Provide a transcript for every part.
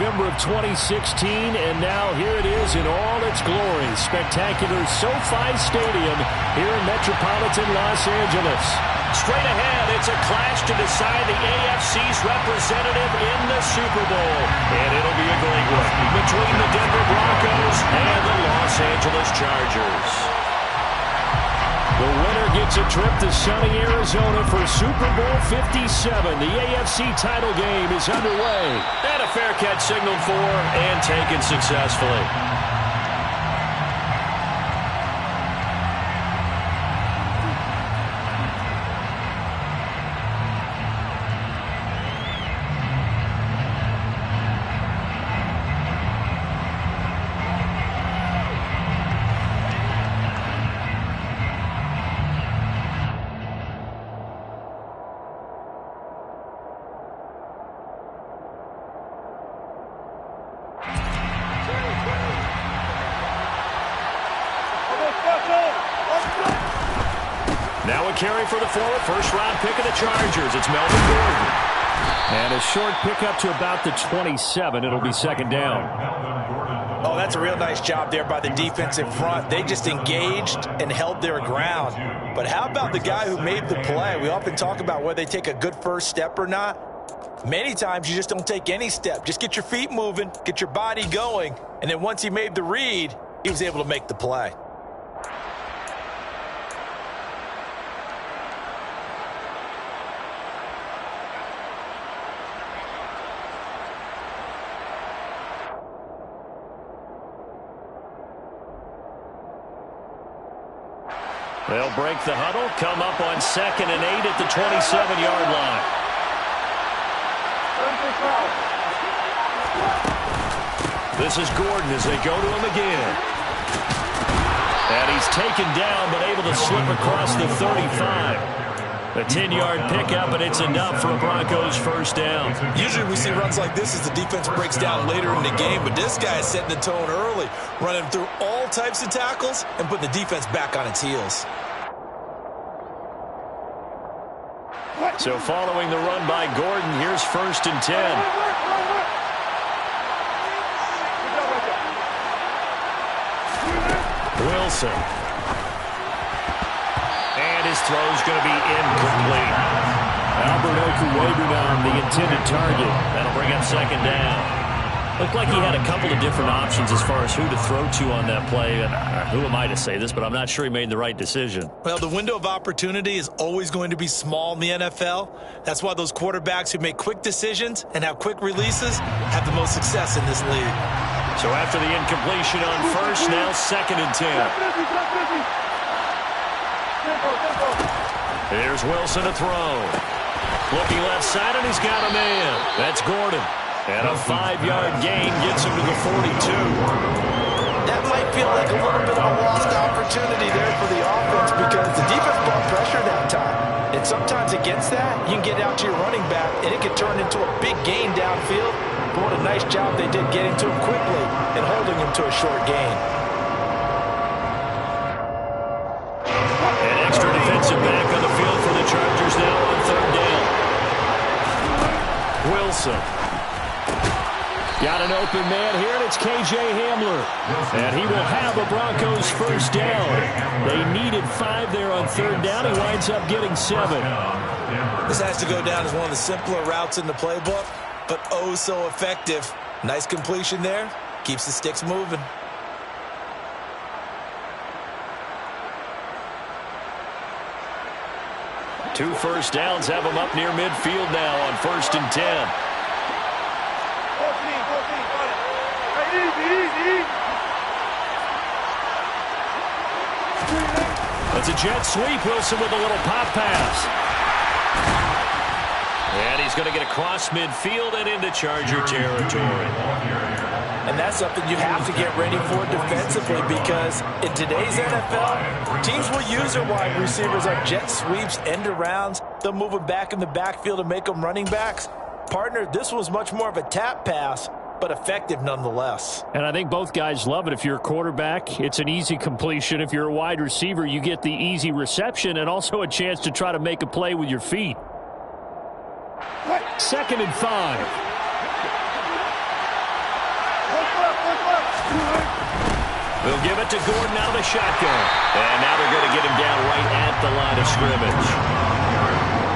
September of 2016, and now here it is in all its glory. Spectacular SoFi Stadium here in metropolitan Los Angeles. Straight ahead, it's a clash to decide the AFC's representative in the Super Bowl. And it'll be a great one between the Denver Broncos and the Los Angeles Chargers. The winner gets a trip to sunny Arizona for Super Bowl 57. The AFC title game is underway. And a fair catch signaled for and taken successfully. Now a carry for the forward, first-round pick of the Chargers. It's Melvin Gordon. And a short pickup to about the 27. It'll be second down. Oh, that's a real nice job there by the defensive front. They just engaged and held their ground. But how about the guy who made the play? We often talk about whether they take a good first step or not. Many times you just don't take any step. Just get your feet moving, get your body going, and then once he made the read, he was able to make the play. They'll break the huddle, come up on 2nd and 8 at the 27-yard line. This is Gordon as they go to him again. And he's taken down but able to slip across the 35. A 10-yard pickup, and it's enough for a Broncos first down. Usually we see runs like this as the defense breaks down later in the game, but this guy is setting the tone early, running through all types of tackles and putting the defense back on its heels. So following the run by Gordon, here's 1st and 10. Wilson. And his throw's going to be incomplete. Albert Okwuegbunam, the intended target. That'll bring up second down. Looked like he had a couple of different options as far as who to throw to on that play. And who am I to say this, but I'm not sure he made the right decision. Well, the window of opportunity is always going to be small in the NFL. That's why those quarterbacks who make quick decisions and have quick releases have the most success in this league. So after the incompletion on 1st, now 2nd and 10. Here's Wilson to throw. Looking left side, and he's got a man. That's Gordon. And a 5-yard gain gets him to the 42. That might feel like a little bit of a lost opportunity there for the offense because the defense brought pressure that time. And sometimes against that, you can get out to your running back, and it can turn into a big gain downfield. But what a nice job they did getting to him quickly and holding him to a short gain. An extra defensive back on the field for the Chargers now on 3rd down. Wilson. Got an open man here, and it's K.J. Hamler. And he will have a Broncos first down. They needed 5 there on 3rd down. He winds up getting 7. This has to go down as one of the simpler routes in the playbook, but oh so effective. Nice completion there. Keeps the sticks moving. Two first downs have him up near midfield now on 1st and 10. It's a jet sweep. Wilson with a little pop pass. And he's going to get across midfield and into Charger territory. And that's something you have to get ready for defensively because in today's NFL, teams will use their wide receivers on jet sweeps, end arounds. They'll move them back in the backfield and make them running backs. Partner, this was much more of a tap pass, but effective nonetheless. And I think both guys love it. If you're a quarterback, it's an easy completion. If you're a wide receiver, you get the easy reception and also a chance to try to make a play with your feet. 2nd and 5. They'll give it to Gordon out of the shotgun. And now they're going to get him down right at the line of scrimmage.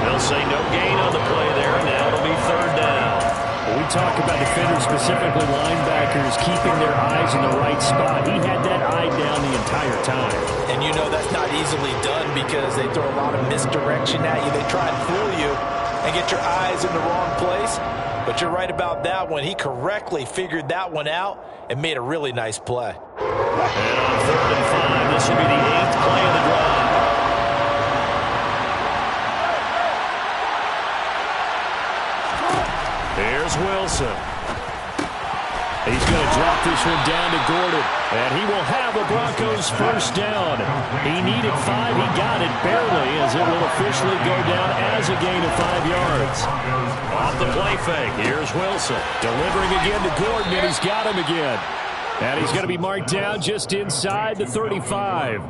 They'll say no gain on the play there. Now it'll be third down. When we talk about defenders, specifically linebackers, keeping their eyes in the right spot, he had that eye down the entire time. And you know that's not easily done because they throw a lot of misdirection at you. They try and fool you and get your eyes in the wrong place. But you're right about that one. He correctly figured that one out and made a really nice play. And on 3rd and 5, this will be the 8th play of the drive. Here's Wilson. He's going to drop this one down to Gordon. And he will have the Broncos first down. He needed 5. He got it barely as it will officially go down as a gain of 5 yards. Off the play fake. Here's Wilson. Delivering again to Gordon, and he's got him again. And he's going to be marked down just inside the 35.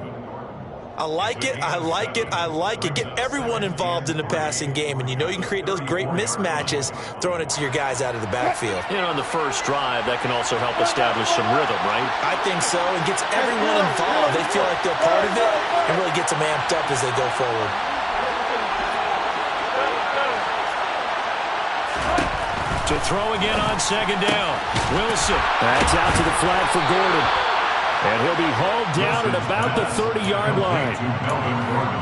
I like it, I like it, I like it. Get everyone involved in the passing game, and you know you can create those great mismatches throwing it to your guys out of the backfield. And on the first drive, that can also help establish some rhythm, right? I think so. It gets everyone involved. They feel like they're part of it and really gets them amped up as they go forward. To throw again on 2nd down. Wilson. That's out to the flat for Gordon. And he'll be hauled down at about the 30-yard line.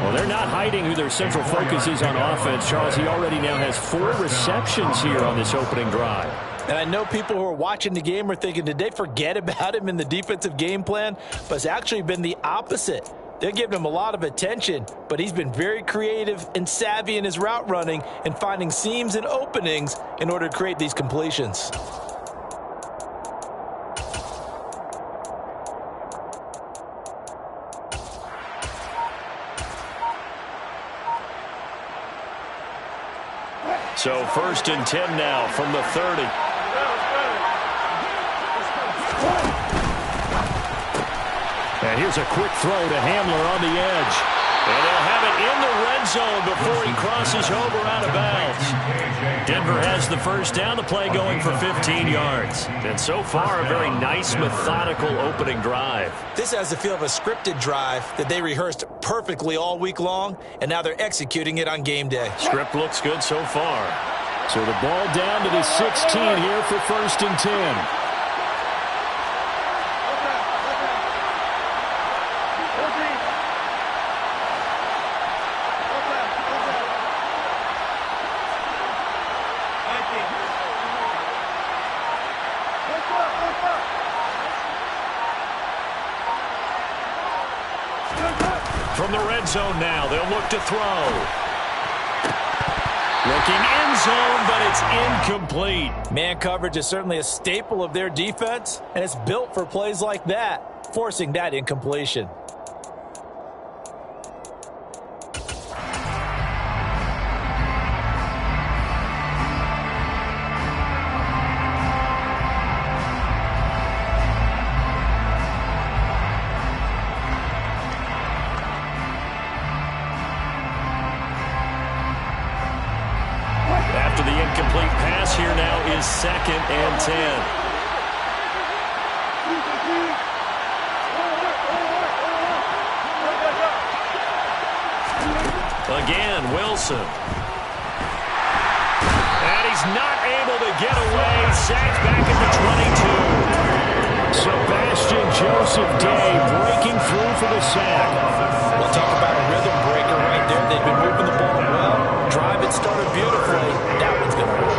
Well, they're not hiding who their central focus is on offense, Charles. He already now has 4 receptions here on this opening drive. And I know people who are watching the game are thinking, did they forget about him in the defensive game plan? But it's actually been the opposite. They're giving him a lot of attention, but he's been very creative and savvy in his route running and finding seams and openings in order to create these completions. So 1st and 10 now from the 30. And here's a quick throw to Hamler on the edge. And they'll have it in the red zone before he crosses over out of bounds. Denver has the first down, the play going for 15 yards. And so far, a very nice, methodical opening drive. This has the feel of a scripted drive that they rehearsed perfectly all week long, and now they're executing it on game day. Script looks good so far. So the ball down to the 16 here for 1st and 10. From the red zone now, they'll look to throw. Looking end zone, but it's incomplete. Man coverage is certainly a staple of their defense, and it's built for plays like that, forcing that incompletion. After the incomplete pass, here now is 2nd and 10. Again, Wilson. And he's not able to get away. Sacked back at the 22. Sebastian Joseph Day breaking through for the sack. We'll talk about a rhythm breaker right there. They've been moving the ball well. Drive it started beautifully. That one's going to work.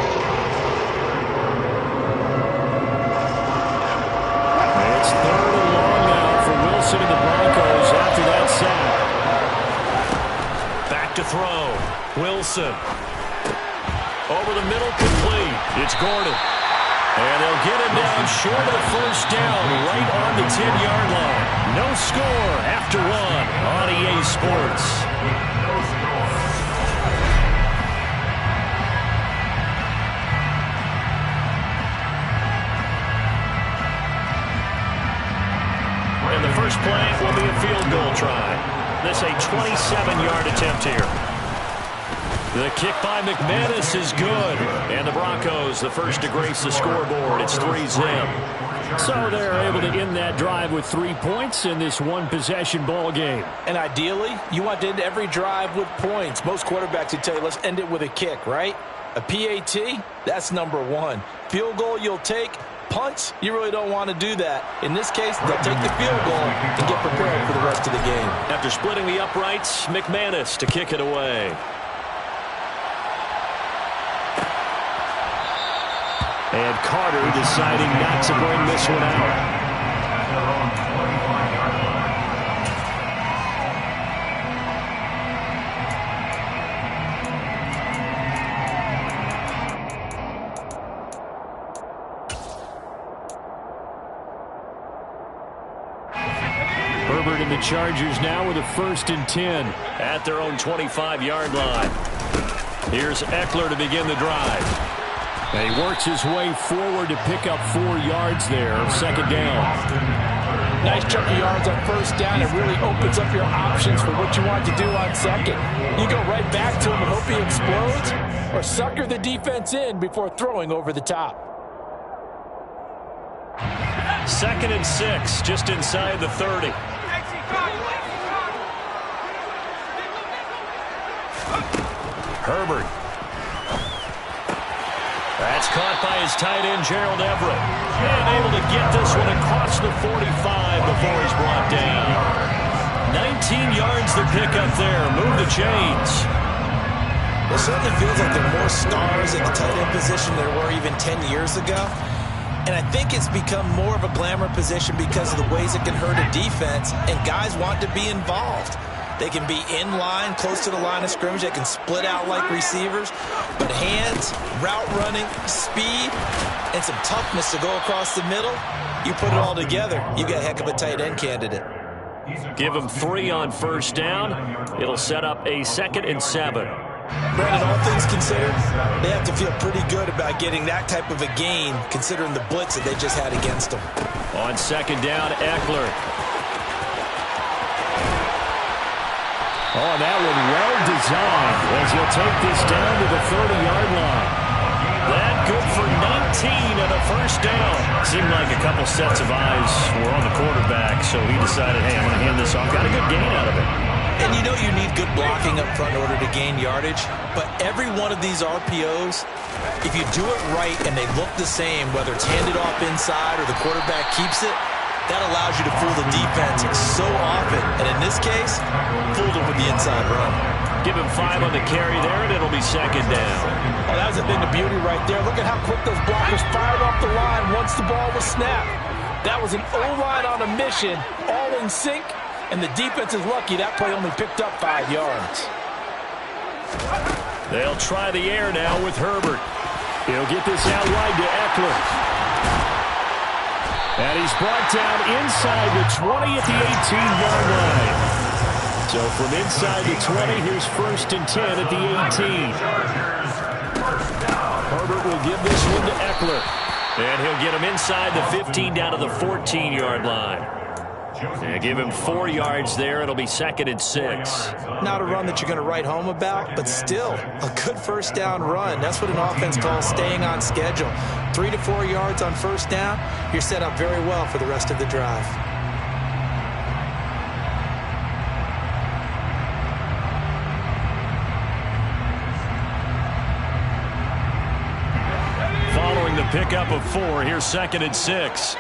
It's 3rd and long now for Wilson and the Broncos after that sack. Back to throw. Wilson. Over the middle, complete. It's Gordon. And they'll get him down short of the first down, right on the 10-yard line. No score after 1 on EA Sports. And the first play will be a field goal try. This a 27-yard attempt here. The kick by McManus is good. And the Broncos, the first to grace the scoreboard. It's 3-zip. So they're able to end that drive with 3 points in this one-possession ball game. And ideally, you want to end every drive with points. Most quarterbacks would tell you, let's end it with a kick, right? A PAT, that's number one. Field goal you'll take. Punts, you really don't want to do that. In this case, they'll take the field goal and get prepared for the rest of the game. After splitting the uprights, McManus to kick it away. And Carter deciding not to bring this one out. Herbert and the Chargers now with a 1st and 10 at their own 25-yard line. Here's Eckler to begin the drive. And he works his way forward to pick up 4 yards there, 2nd down. Nice chunk of yards on 1st down. It really opens up your options for what you want to do on 2nd. You go right back to him and hope he explodes, or sucker the defense in before throwing over the top. 2nd and 6, just inside the 30. Herbert. That's caught by his tight end, Gerald Everett. And able to get this one across the 45 before he's brought down. 19 yards to pick up there. Move the chains. It certainly feels like there are more stars at the tight end position than there were even 10 years ago. And I think it's become more of a glamour position because of the ways it can hurt a defense, and guys want to be involved. They can be in line, close to the line of scrimmage. They can split out like receivers. But hands, route running, speed, and some toughness to go across the middle, you put it all together, you got a heck of a tight end candidate. Give him 3 on 1st down. It'll set up a 2nd and 7. Brandon, all things considered, they have to feel pretty good about getting that type of a gain, considering the blitz that they just had against them. On 2nd down, Eckler. Oh, that one well designed as he'll take this down to the 30-yard line. That good for 19 and a 1st down. Seemed like a couple sets of eyes were on the quarterback, so he decided, hey, I'm going to hand this off. Got a good gain out of it. And you know you need good blocking up front in order to gain yardage, but every one of these RPOs, if you do it right and they look the same, whether it's handed off inside or the quarterback keeps it, that allows you to fool the defense so often. And in this case, fooled him with the inside run. Give him 5 on the carry there, and it'll be 2nd down. Oh, that was a thing of beauty right there. Look at how quick those blockers fired off the line once the ball was snapped. That was an O-line on a mission, all in sync, and the defense is lucky that play only picked up 5 yards. They'll try the air now with Herbert. He'll get this out wide to Eckler. And he's brought down inside the 20 at the 18-yard line. So from inside the 20, here's 1st and 10 at the 18. Herbert will give this one to Eckler. And he'll get him inside the 15 down to the 14-yard line. And give him 4 yards there. It'll be 2nd and 6. Not a run that you're going to write home about, but still a good 1st down run. That's what an offense calls staying on schedule. 3 to 4 yards on 1st down, you're set up very well for the rest of the drive. Following the pickup of 4, here's 2nd and 6.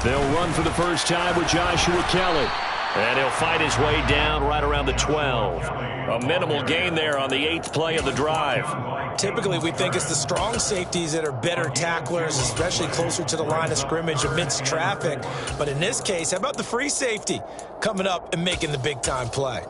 They'll run for the first time with Joshua Kelly. And he'll fight his way down right around the 12. A minimal gain there on the 8th play of the drive. Typically, we think it's the strong safeties that are better tacklers, especially closer to the line of scrimmage amidst traffic. But in this case, how about the free safety coming up and making the big-time play?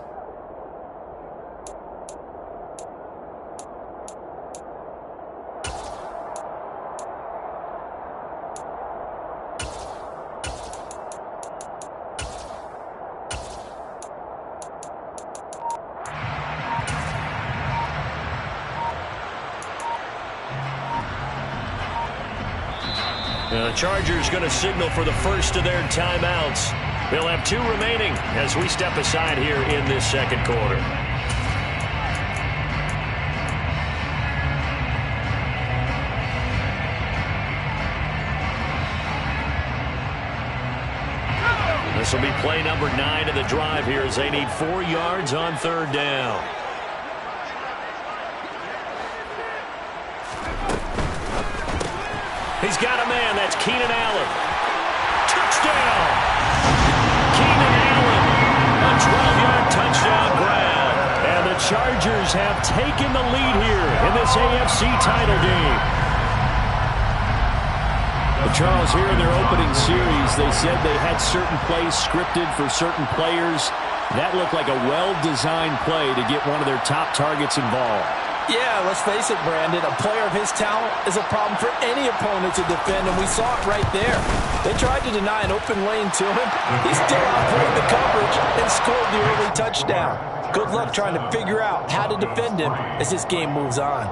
The Chargers going to signal for the first of their timeouts. They'll have 2 remaining as we step aside here in this 2nd quarter. This will be play number 9 of the drive here as they need 4 yards on 3rd down. He's got a man. That's Keenan Allen. Touchdown! Keenan Allen, a 12-yard touchdown grab. And the Chargers have taken the lead here in this AFC title game. Well, Charles, here in their opening series, they said they had certain plays scripted for certain players. That looked like a well-designed play to get one of their top targets involved. Yeah, let's face it, Brandon. A player of his talent is a problem for any opponent to defend, and we saw it right there. They tried to deny an open lane to him. He still outplayed the coverage and scored the early touchdown. Good luck trying to figure out how to defend him as this game moves on.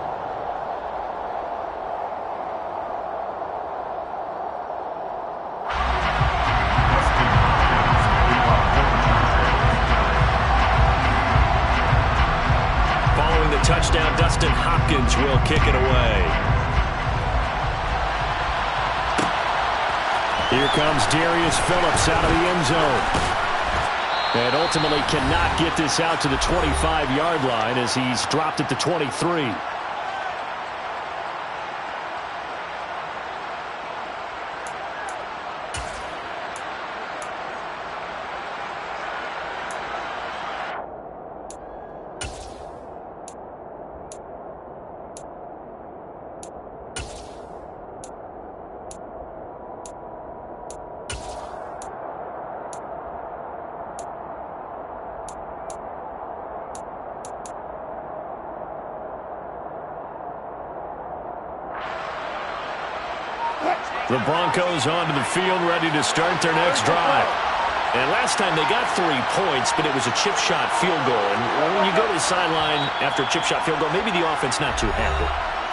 Touchdown, Dustin Hopkins will kick it away. Here comes Darius Phillips out of the end zone. And ultimately cannot get this out to the 25-yard line as he's dropped at the 23. The Broncos onto the field, ready to start their next drive. And last time they got 3 points, but it was a chip shot field goal. And when you go to the sideline after a chip shot field goal, maybe the offense not too happy.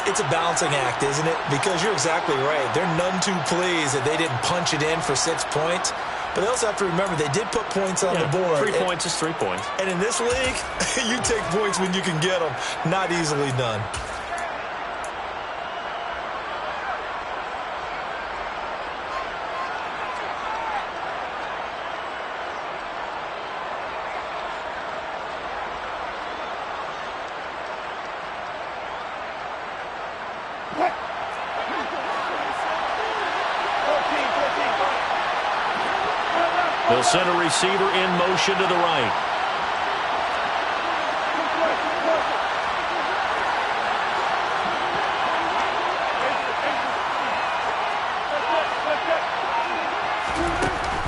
It's a balancing act, isn't it? Because you're exactly right. They're none too pleased that they didn't punch it in for 6 points. But they also have to remember they did put points on the board. 3 points is 3 points. And in this league, you take points when you can get them. Not easily done. They'll send a receiver in motion to the right.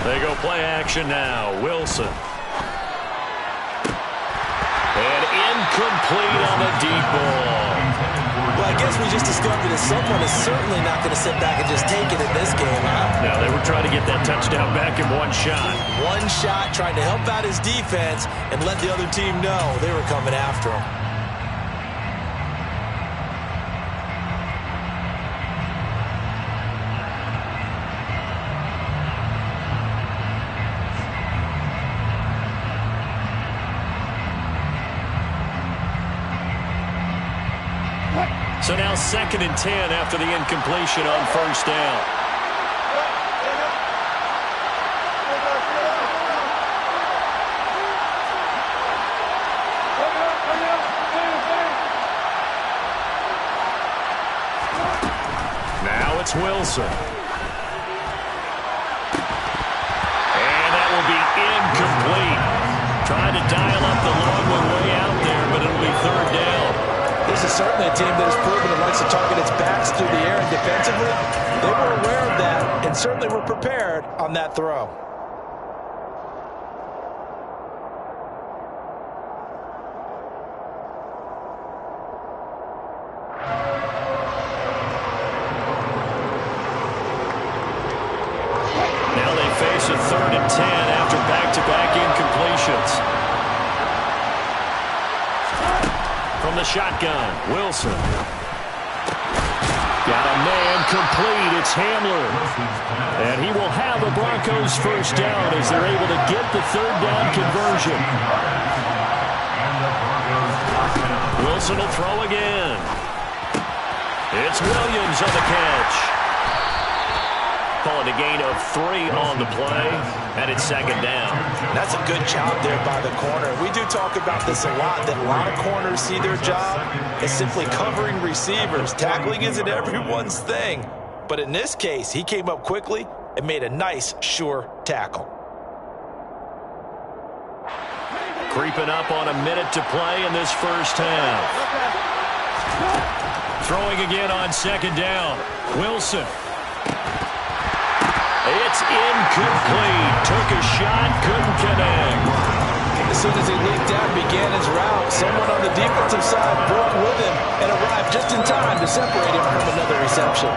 They go play action now. Wilson. And incomplete on the deep ball. Well, I guess we just discovered that someone is certainly not going to sit back and just take it in this game, huh? Now, they were trying to get that touchdown back in one shot. One shot, trying to help out his defense and let the other team know they were coming after him. So now 2nd and 10 after the incompletion on 1st down. Now it's Wilson. And that will be incomplete. Trying to dial up the long one way out there, but it'll be 3rd down. This is certainly a team that has proven it likes to target its backs through the air and defensively. They were aware of that and certainly were prepared on that throw. Now they face a 3rd and 10 after back-to-back incompletions. From the shotgun, Wilson. Got a man complete. It's Hamler. And he will have the Broncos 1st down as they're able to get the 3rd down conversion. Wilson will throw again. It's Williams on the catch. Call it a a gain of 3 on the play, and it's second down. That's a good job there by the corner. We do talk about this a lot, that a lot of corners see their job as simply covering receivers. Tackling isn't everyone's thing. But in this case, he came up quickly and made a nice, sure tackle. Creeping up on a minute to play in this first half. Throwing again on second down. Wilson. It's incomplete. Took a shot, couldn't connect. As soon as he leaped out and began his route, someone on the defensive side broke with him and arrived just in time to separate him from another reception.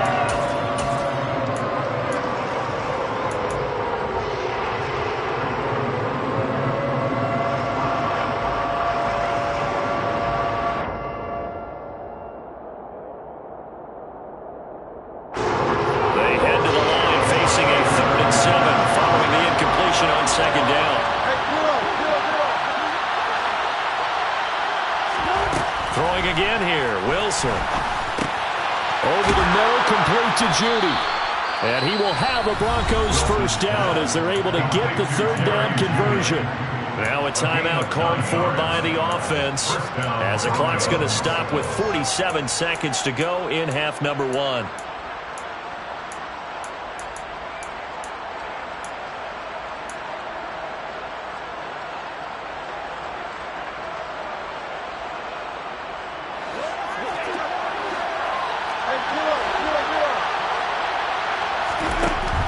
Over the middle, complete to Judy. And he will have a Broncos first down as they're able to get the third down conversion. Now a timeout called for by the offense as the clock's going to stop with 47 seconds to go in half number 1.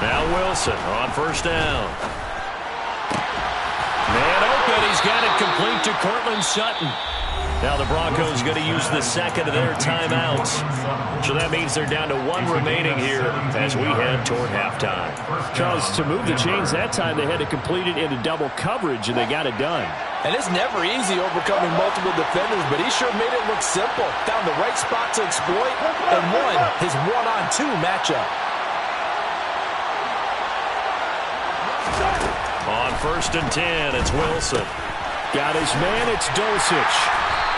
Now Wilson on first down. Man open. He's got it complete to Cortland Sutton. Now the Broncos going to use the second of their timeouts. So that means they're down to 1 remaining here as we head toward halftime. Charles, to move the chains that time, they had to complete it into double coverage, and they got it done. And it's never easy overcoming multiple defenders, but he sure made it look simple. Found the right spot to exploit and won his 1-on-2 matchup. On first and 10, it's Wilson. Got his man, it's Dulcich.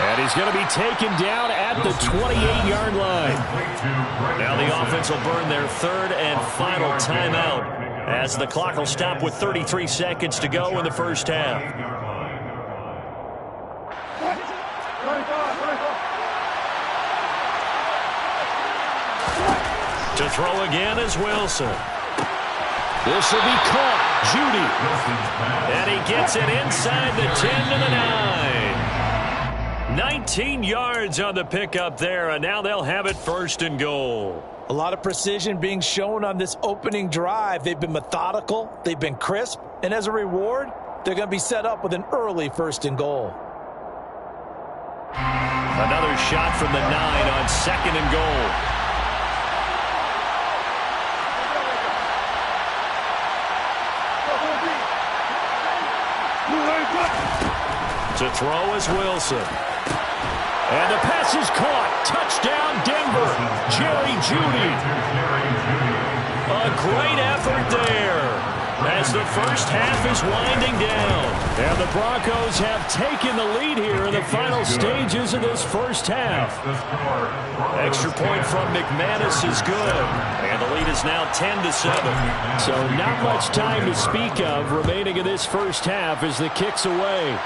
And he's going to be taken down at the 28-yard line. Now the offense will burn their third and final timeout as the clock will stop with 33 seconds to go in the first half. To throw again is Wilson. This will be caught. Judy. And he gets it inside the 10 to the 9. 19 yards on the pickup there, and now they'll have it first and goal. A lot of precision being shown on this opening drive. They've been methodical, they've been crisp, and as a reward, they're going to be set up with an early first and goal. Another shot from the 9 on second and goal. To throw is Wilson. And the pass is caught. Touchdown, Denver. Jerry Jeudy. A great effort there as the first half is winding down. And the Broncos have taken the lead here in the final stages of this first half. Extra point from McManus is good. And the lead is now 10-7. So not much time to speak of remaining in this first half as the kick's away.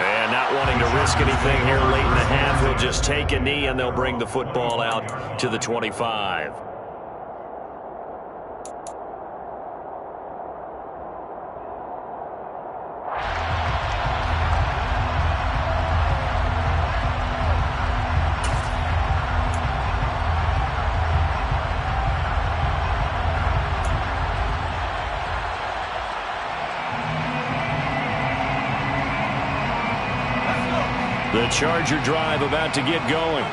And not wanting to risk anything here late in the half, he'll just take a knee and they'll bring the football out to the 25. The Charger drive about to get going.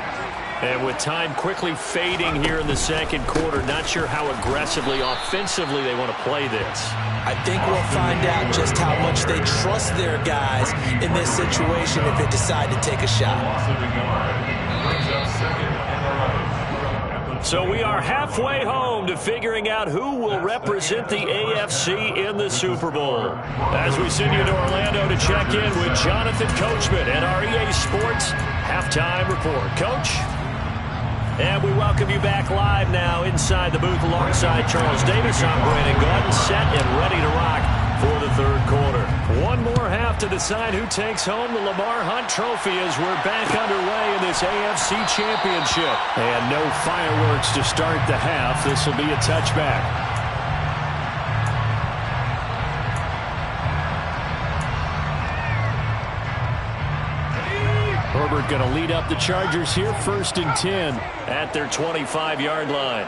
And with time quickly fading here in the second quarter, not sure how aggressively, offensively they want to play this. I think we'll find out just how much they trust their guys in this situation if they decide to take a shot. So we are halfway home to figuring out who will represent the AFC in the Super Bowl. As we send you to Orlando to check in with Jonathan Coachman and our EA Sports Halftime Report. Coach? And we welcome you back live now inside the booth alongside Charles Davis. I'm Brandon Gaudin, set and ready to rock for the third quarter. One more half to decide who takes home the Lamar Hunt Trophy as we're back underway in this AFC Championship. And no fireworks to start the half. This will be a touchback. Herbert going to lead up the Chargers here, 1st and 10 at their 25-yard line.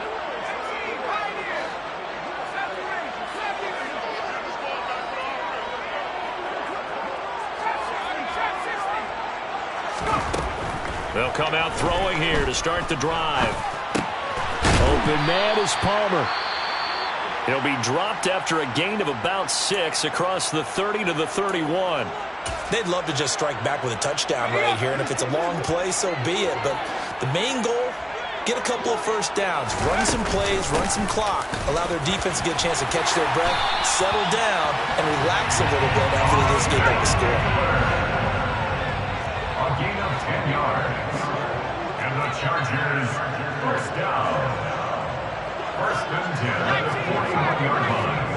They'll come out throwing here to start the drive. Open man is Palmer. He'll be dropped after a gain of about 6 across the 30 to the 31. They'd love to just strike back with a touchdown right here, and if it's a long play, so be it. But the main goal, get a couple of first downs, run some plays, run some clock, allow their defense to get a chance to catch their breath, settle down, and relax a little bit after they just gave up the score. A gain of 10 yards. And the Chargers, first down. 1st and 10 at the 41-yard line.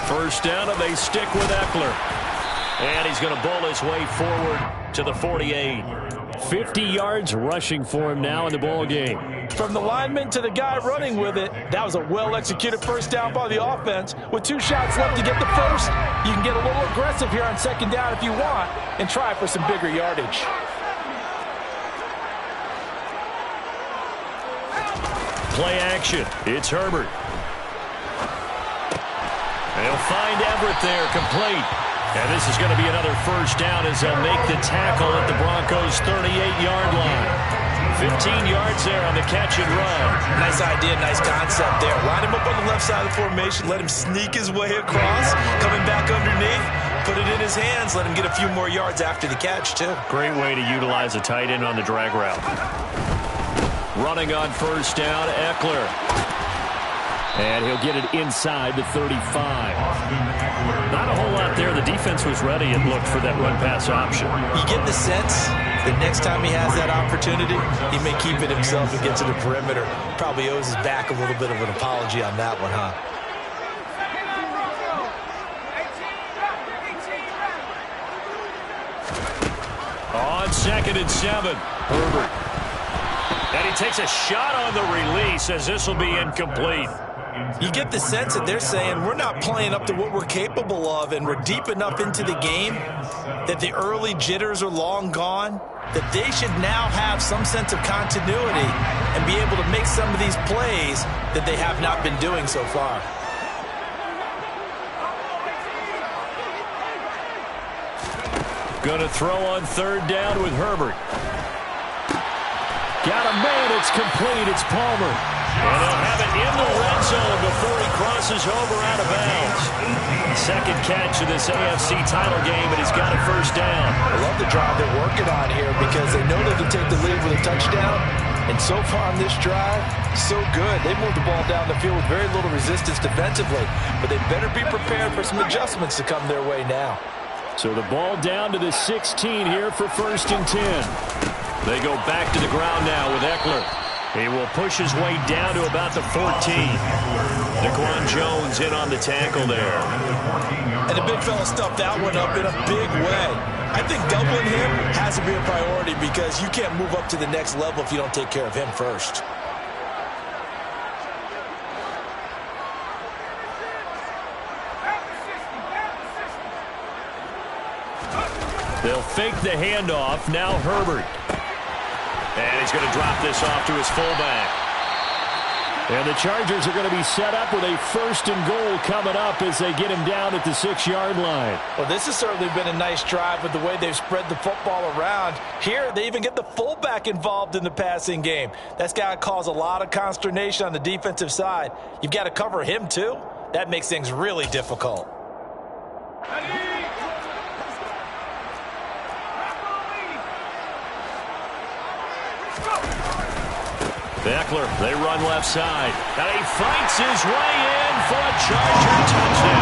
First down, and they stick with Eckler. And he's going to bowl his way forward to the 48. 50 yards rushing for him now in the ball game. From the lineman to the guy running with it, that was a well-executed first down by the offense. With 2 shots left to get the first, you can get a little aggressive here on 2nd down if you want and try for some bigger yardage. Play action. It's Herbert. They'll find Everett there, complete. And this is going to be another first down as they'll make the tackle at the Broncos' 38-yard line. 15 yards there on the catch and run. Nice idea, nice concept there. Line him up on the left side of the formation, let him sneak his way across, coming back underneath, put it in his hands, let him get a few more yards after the catch, too. Great way to utilize a tight end on the drag route. Running on first down, Eckler. And he'll get it inside the 35. Not a whole lot there. The defense was ready, it looked, for that run-pass option. You get the sense that next time he has that opportunity, he may keep it himself and get to the perimeter. Probably owes his back a little bit of an apology on that one, huh? On 2nd and 7, Herbert. And he takes a shot on the release as this will be incomplete. You get the sense that they're saying we're not playing up to what we're capable of, and we're deep enough into the game that the early jitters are long gone, that they should now have some sense of continuity and be able to make some of these plays that they have not been doing so far. Going to throw on 3rd down with Herbert. Got a man, it's complete, it's Palmer. And they'll have it in the red zone before he crosses over out of bounds. 2nd catch of this AFC title game, and he's got a first down. I love the drive they're working on here because they know they can take the lead with a touchdown. And so far on this drive, so good. They moved the ball down the field with very little resistance defensively. But they better be prepared for some adjustments to come their way now. So the ball down to the 16 here for 1st and 10. They go back to the ground now with Eckler. He will push his way down to about the 14. Daquan Jones in on the tackle there. And the big fella stuffed that one up in a big way. I think doubling him has to be a priority because you can't move up to the next level if you don't take care of him first. They'll fake the handoff. Now Herbert. And he's going to drop this off to his fullback. And the Chargers are going to be set up with a 1st and goal coming up as they get him down at the 6-yard line. Well, this has certainly been a nice drive with the way they've spread the football around. Here, they even get the fullback involved in the passing game. That's got to cause a lot of consternation on the defensive side. You've got to cover him, too. That makes things really difficult. Eckler, they run left side. And he fights his way in for a Charger touchdown.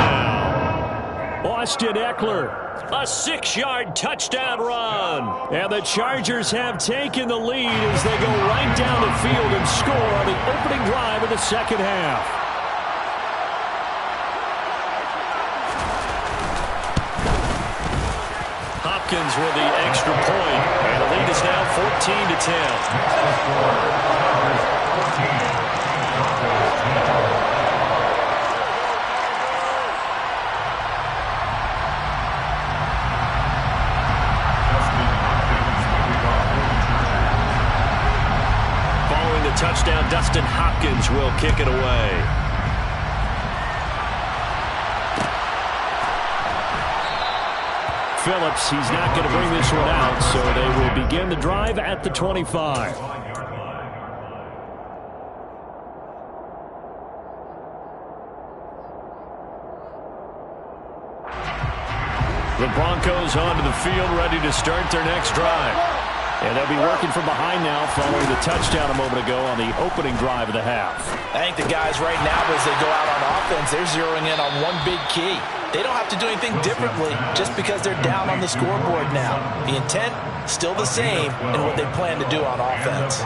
Austin Eckler. A 6-yard touchdown run. And the Chargers have taken the lead as they go right down the field and score on the opening drive of the second half. Hopkins with the extra point, and the lead is now 14-10. Touchdown, Dustin Hopkins will kick it away. Phillips, he's not going to bring this one out, so they will begin the drive at the 25. The Broncos onto the field, ready to start their next drive. And they'll be working from behind now following the touchdown a moment ago on the opening drive of the half. I think the guys right now, as they go out on offense, they're zeroing in on one big key. They don't have to do anything differently just because they're down on the scoreboard now. The intent, still the same in what they plan to do on offense.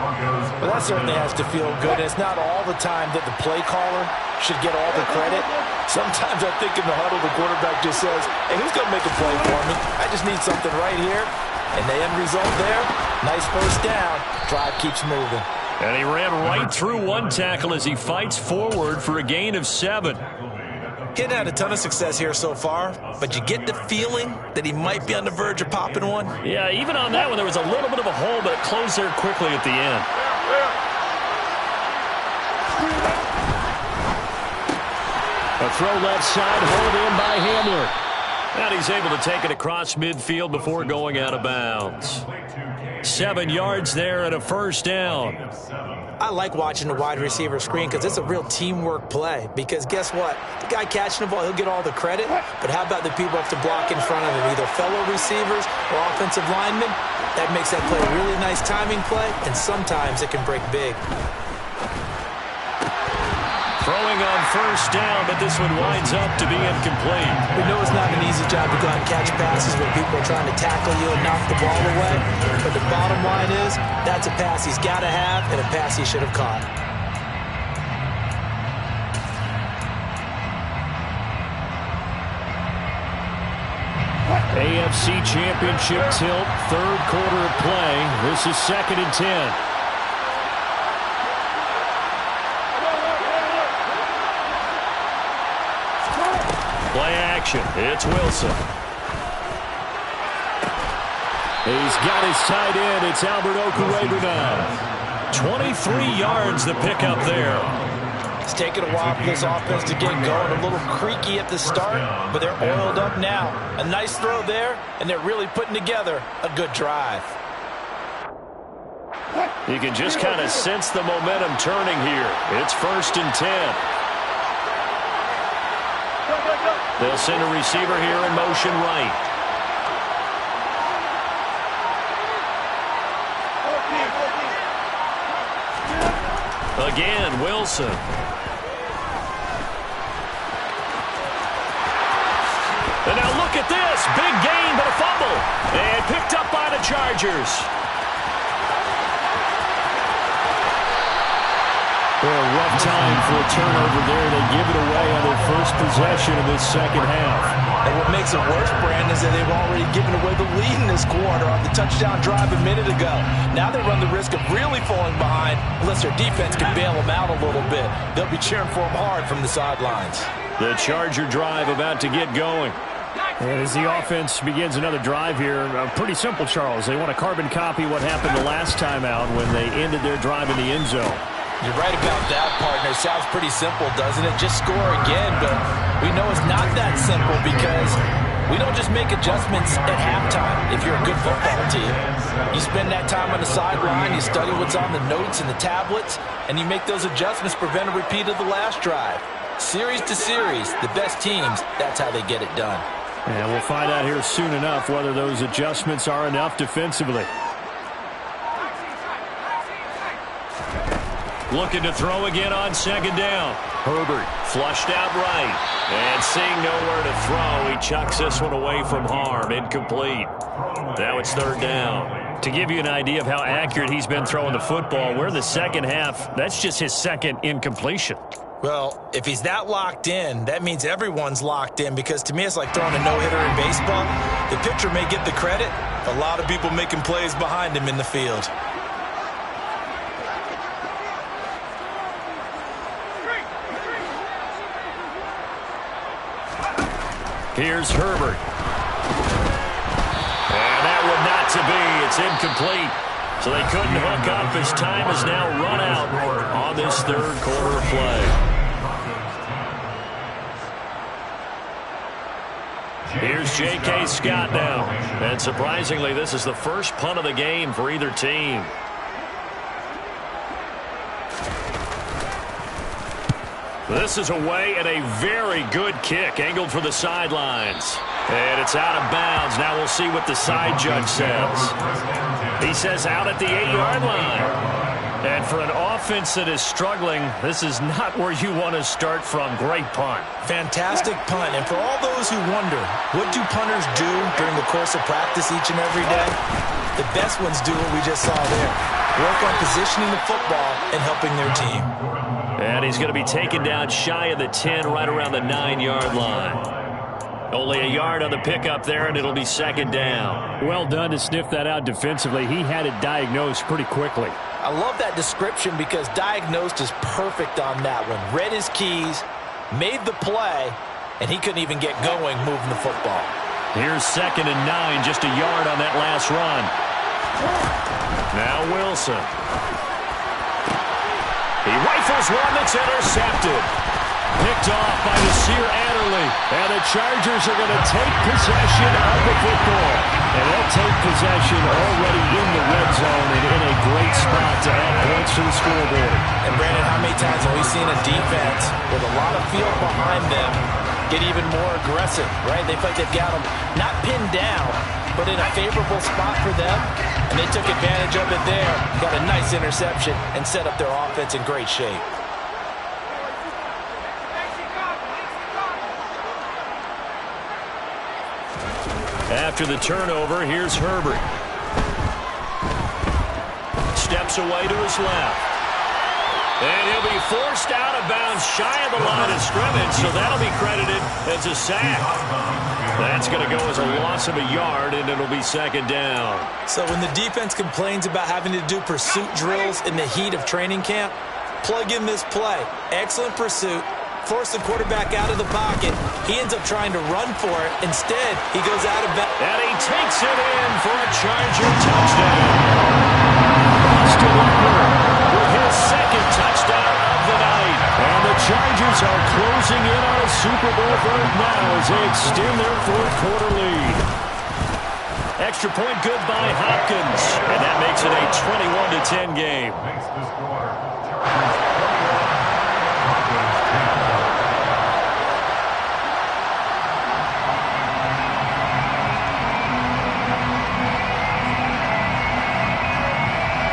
But that certainly has to feel good. And it's not all the time that the play caller should get all the credit. Sometimes I think in the huddle, the quarterback just says, hey, who's going to make a play for me? I just need something right here. And the end result there, nice first down. Drive keeps moving. And he ran right through one tackle as he fights forward for a gain of 7. He hadn't had a ton of success here so far, but you get the feeling that he might be on the verge of popping one. Yeah, even on that one, there was a little bit of a hole, but it closed there quickly at the end. A throw left side, hauled in by Hamler. And he's able to take it across midfield before going out of bounds. 7 yards there and a first down. I like watching the wide receiver screen because it's a real teamwork play. Because guess what? The guy catching the ball, he'll get all the credit. But how about the people have to block in front of him, either fellow receivers or offensive linemen? That makes that play a really nice timing play, and sometimes it can break big. Throwing on first down, but this one winds up to be incomplete. We know it's not an easy job to go out and catch passes when people are trying to tackle you and knock the ball away. But the bottom line is, that's a pass he's got to have and a pass he should have caught. AFC Championship tilt, third quarter of play. This is 2nd and 10. Play action. It's Wilson. He's got his tight end. It's Albert Okwuegbunam now. 23 yards the pickup there. It's taken a while for this offense to get going. A little creaky at the start, but they're oiled up now. A nice throw there, and they're really putting together a good drive. You can just kind of sense the momentum turning here. It's 1st and 10. They'll send a receiver here in motion right. Again, Wilson. And now look at this. Big gain, but a fumble. And picked up by the Chargers. Well, a rough time for a turnover there. They give it away on their first possession of this second half. And what makes it worse, Brandon, is that they've already given away the lead in this quarter on the touchdown drive a minute ago. Now they run the risk of really falling behind unless their defense can bail them out a little bit. They'll be cheering for them hard from the sidelines. The Charger drive about to get going. And as the offense begins another drive here, pretty simple, Charles. They want to carbon copy what happened the last time out when they ended their drive in the end zone. You're right about that, partner. Sounds pretty simple, doesn't it? Just score again, but we know it's not that simple because we don't just make adjustments at halftime if you're a good football team. You spend that time on the sideline, you study what's on the notes and the tablets, and you make those adjustments to prevent a repeat of the last drive. Series to series, the best teams, that's how they get it done. And we'll find out here soon enough whether those adjustments are enough defensively. Looking to throw again on second down. Herbert flushed out right. And seeing nowhere to throw, he chucks this one away from harm. Incomplete. Now it's third down. To give you an idea of how accurate he's been throwing the football, we're in the second half. That's just his second incompletion. Well, if he's that locked in, that means everyone's locked in, because to me it's like throwing a no-hitter in baseball. The pitcher may get the credit, a lot of people making plays behind him in the field. Here's Herbert. And that one not to be. It's incomplete. So they couldn't hook up as time has now run out on this third quarter play. Here's J.K. Scott now. And surprisingly, this is the first punt of the game for either team. This is away and a very good kick, angled for the sidelines. And it's out of bounds. Now we'll see what the side judge says. He says out at the 8-yard line. And for an offense that is struggling, this is not where you want to start from. Great punt. Fantastic punt. And for all those who wonder, what do punters do during the course of practice each and every day? The best ones do what we just saw there. Work on positioning the football and helping their team. And he's going to be taken down shy of the 10, right around the 9-yard line. Only a yard on the pickup there, and it'll be second down. Well done to sniff that out defensively. He had it diagnosed pretty quickly. I love that description, because diagnosed is perfect on that one. Read his keys, made the play, and he couldn't even get going moving the football. Here's second and 9, just a yard on that last run. Now Wilson. He rifles one that's intercepted. Picked off by Nasir Adderley. And the Chargers are going to take possession of the football. And they'll take possession already in the red zone and in a great spot to add points to the scoreboard. And Brandon, how many times have we seen a defense with a lot of field behind them get even more aggressive, right? They feel like they've got them not pinned down, but in a favorable spot for them. And they took advantage of it there. Got a nice interception and set up their offense in great shape. After the turnover, here's Herbert. Steps away to his left. And he'll be forced out of bounds shy of the line of scrimmage, so that'll be credited as a sack. That's going to go as a loss of a yard, and it'll be second down. So when the defense complains about having to do pursuit drills in the heat of training camp, plug in this play. Excellent pursuit. Force the quarterback out of the pocket. He ends up trying to run for it. Instead, he goes out of bounds. And he takes it in for a Charger touchdown. Still with his second touchdown of the night. And the Chargers are closing in on a Super Bowl berth now as they extend their fourth quarter lead. Extra point good by Hopkins. And that makes it a 21-10 game.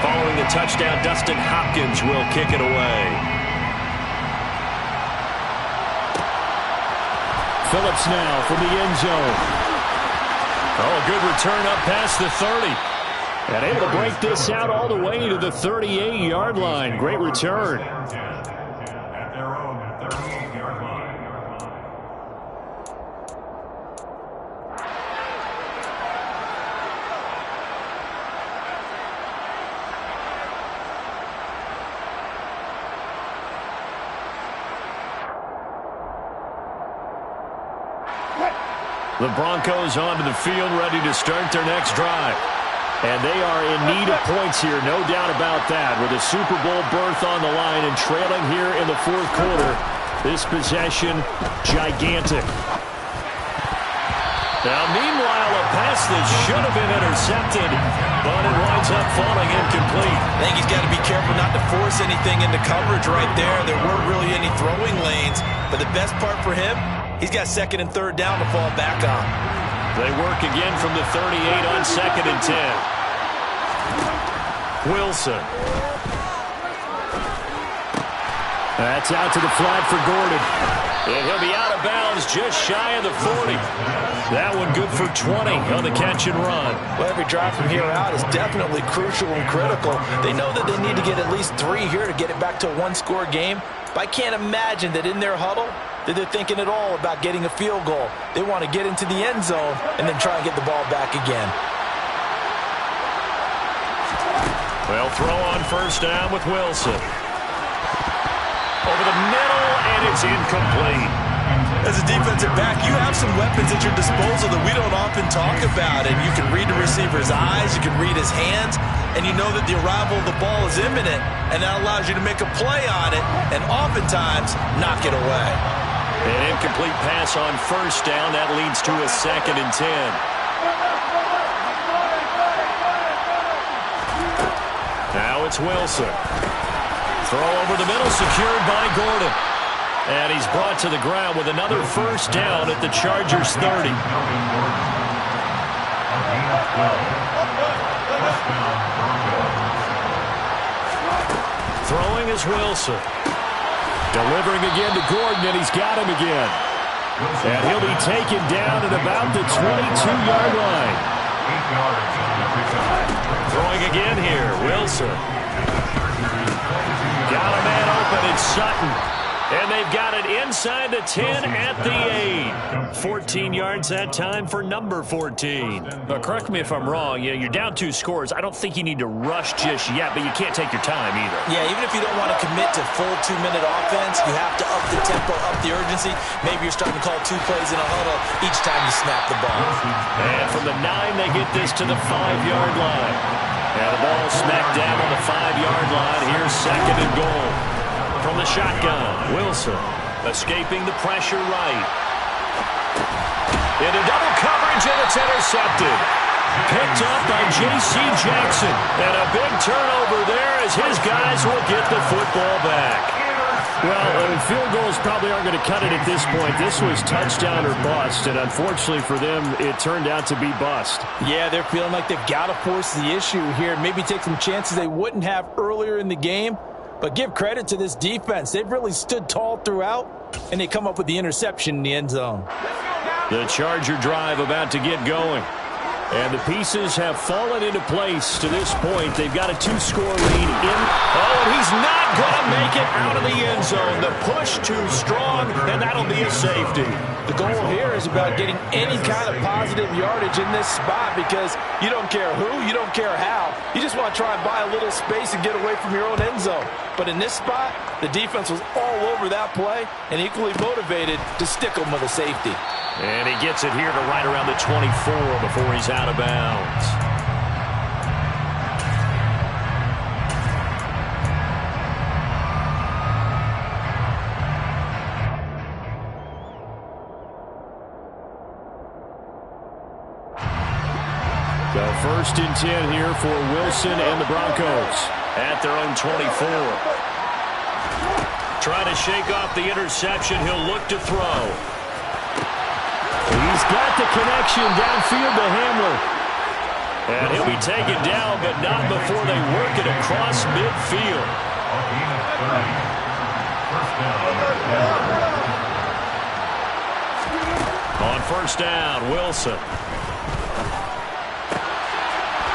Following the touchdown, Dustin Hopkins will kick it away. Phillips now from the end zone. Oh, a good return up past the 30. And able to break this out all the way to the 38-yard line. Great return. At their own 38-yard line. The Broncos onto the field, ready to start their next drive. And they are in need of points here, no doubt about that. With a Super Bowl berth on the line and trailing here in the fourth quarter, this possession, gigantic. Now, meanwhile, a pass that should have been intercepted, but it winds up falling incomplete. I think he's got to be careful not to force anything into coverage right there. There weren't really any throwing lanes, but the best part for him, he's got second and third down to fall back on. They work again from the 38 on second and 10. Wilson. That's out to the flat for Gordon. And he'll be out of bounds just shy of the 40. That one good for 20 on the catch and run. Well, every drive from here out is definitely crucial and critical. They know that they need to get at least 3 here to get it back to a one-score game. But I can't imagine that in their huddle that they're thinking at all about getting a field goal. They want to get into the end zone and then try and get the ball back again. Well, throw on first down with Wilson. Over the middle, and it's incomplete. As a defensive back, you have some weapons at your disposal that we don't often talk about. And you can read the receiver's eyes, you can read his hands, and you know that the arrival of the ball is imminent, and that allows you to make a play on it and oftentimes knock it away. An incomplete pass on first down. That leads to a 2nd and 10. Now it's Wilson. Throw over the middle, secured by Gordon. And he's brought to the ground with another first down at the Chargers 30. Throwing is Wilson. Delivering again to Gordon, and he's got him again. And he'll be taken down at about the 22-yard line. Throwing again here, Wilson. Got a man open, it's Sutton. And they've got it inside the 10 at the 8. 14 yards that time for number 14. Correct me if I'm wrong. You're down 2 scores. I don't think you need to rush just yet, but you can't take your time either. Yeah, even if you don't want to commit to full 2-minute offense, you have to up the tempo, up the urgency. Maybe you're starting to call 2 plays in a huddle each time you snap the ball. And from the 9, they get this to the 5-yard line. And the ball smacked down on the 5-yard line. Here's 2nd and goal. From the shotgun, Wilson escaping the pressure right. Into double coverage, and it's intercepted. Picked up by J.C. Jackson. And a big turnover there as his guys will get the football back. Well, field goals probably aren't going to cut it at this point. This was touchdown or bust, and unfortunately for them, it turned out to be bust. Yeah, they're feeling like they've got to force the issue here. Maybe take some chances they wouldn't have earlier in the game. But give credit to this defense. They've really stood tall throughout, and they come up with the interception in the end zone. The Charger drive about to get going. And the pieces have fallen into place to this point. They've got a 2-score lead in. Oh, and he's not going to make it out of the end zone. The push too strong, and that'll be a safety. The goal here is about getting any kind of positive yardage in this spot because you don't care who, you don't care how. You just want to try and buy a little space and get away from your own end zone. But in this spot, the defense was all over that play and equally motivated to stick them with a safety. And he gets it here to right around the 24 before he's out of bounds. So 1st and 10 here for Wilson and the Broncos at their own 24. Trying to shake off the interception. He'll look to throw. He's got the connection downfield to Hamler. And he'll be taken down, but not before they work it across midfield. On first down, Wilson.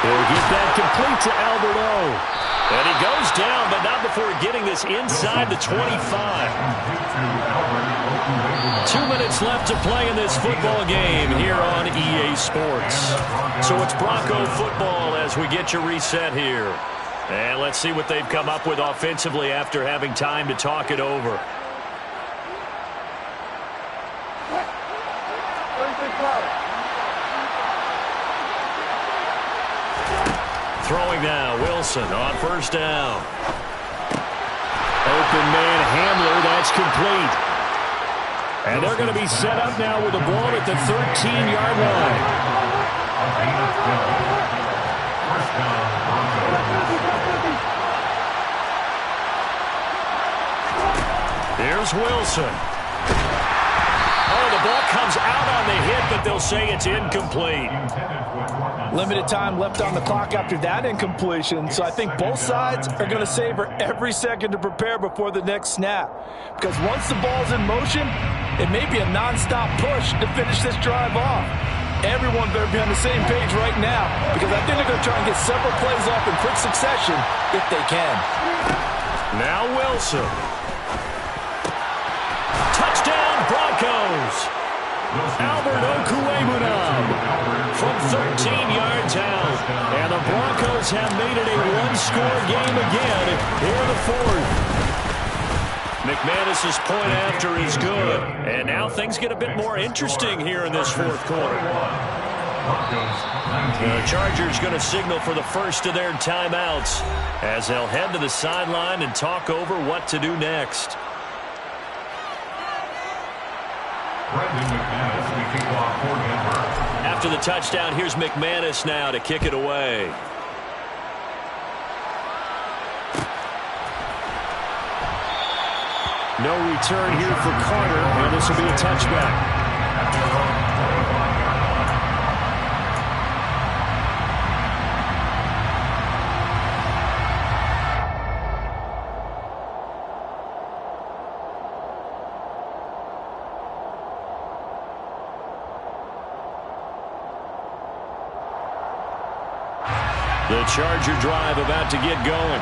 He'll get that complete to Alberto. And he goes down, but not before getting this inside the 25. 2 minutes left to play in this football game here on EA Sports. So it's Bronco football as we get you reset here. And let's see what they've come up with offensively after having time to talk it over. Throwing now, Wilson on first down. Open man Hamler, that's complete. And they're going to be set up now with the ball at the 13-yard line. Here's Wilson. Oh, the ball comes out on the hit, but they'll say it's incomplete. Limited time left on the clock after that incompletion, so I think both sides are going to savor every second to prepare before the next snap. Because once the ball's in motion, it may be a nonstop push to finish this drive off. Everyone better be on the same page right now, because I think they're going to try and get several plays off in quick succession if they can. Now Wilson. Touchdown Broncos. Albert Okwuegbunam from 13 yards out. And the Broncos have made it a one-score game again here in the fourth. McManus's point after is good. And now things get a bit more interesting here in this fourth quarter. The Chargers going to signal for the first of their timeouts as they'll head to the sideline and talk over what to do next. After the touchdown, here's McManus now to kick it away. No return here for Carter, and this will be a touchback. The Charger drive about to get going.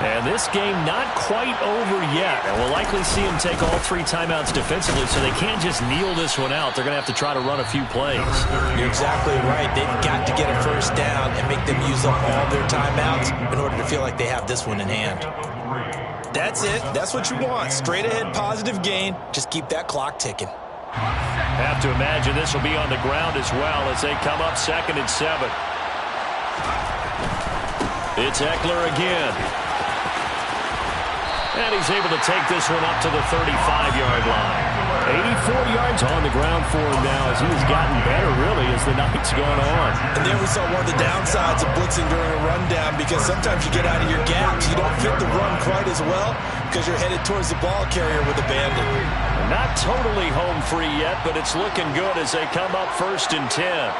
And this game not quite over yet. And we'll likely see him take all three timeouts defensively, so they can't just kneel this one out. They're going to have to try to run a few plays. You're exactly right. They've got to get a first down and make them use up all their timeouts in order to feel like they have this one in hand. That's it. That's what you want. Straight ahead positive gain. Just keep that clock ticking. Have to imagine this will be on the ground as well as they come up 2nd and 7. It's Eckler again. And he's able to take this one up to the 35-yard line. 84 yards on the ground for him now as he has gotten better, really, as the night's gone on. And there we saw one of the downsides of blitzing during a rundown, because sometimes you get out of your gaps. You don't fit the run quite as well because you're headed towards the ball carrier with abandon. Not totally home free yet, but it's looking good as they come up 1st and 10.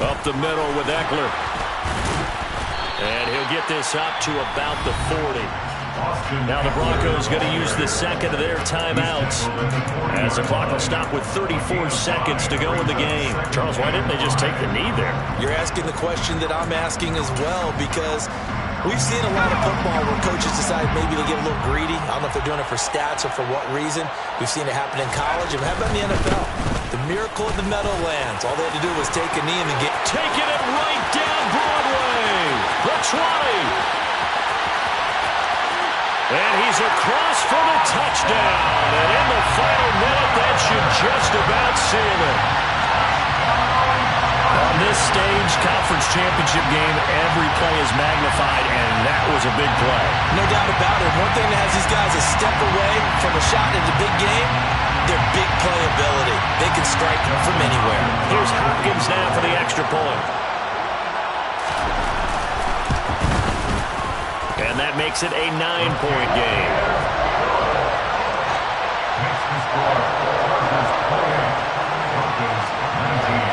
Up the middle with Eckler. And he'll get this up to about the 40. Now the Broncos going to use the second of their timeouts as the clock will stop with 34 seconds to go in the game. Charles, why didn't they just take the knee there? You're asking the question that I'm asking as well, because we've seen a lot of football where coaches decide maybe to get a little greedy. I don't know if they're doing it for stats or for what reason. We've seen it happen in college. And how about in the NFL? The miracle of the Meadowlands. All they had to do was take a knee and then get... Taking it right down Broadway. The 20. And he's across for the touchdown. And in the final minute, that should just about seal it. On this stage, conference championship game, every play is magnified, and that was a big play. No doubt about it. One thing that has these guys a step away from a shot in the big game, their big playability. They can strike from anywhere. Here's Hopkins now for the extra point. And that makes it a 9-point game. Next to score, Broncos 28, Broncos 19.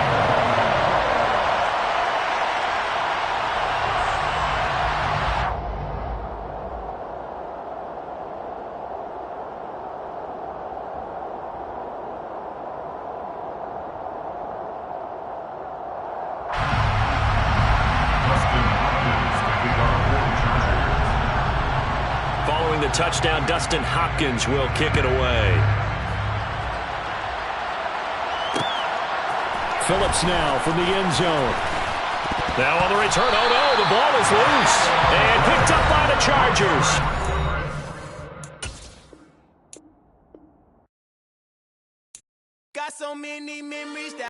Following the touchdown, Dustin Hopkins will kick it away. Phillips now from the end zone. Now on the return. Oh, no, the ball is loose. And picked up by the Chargers. Got so many memories that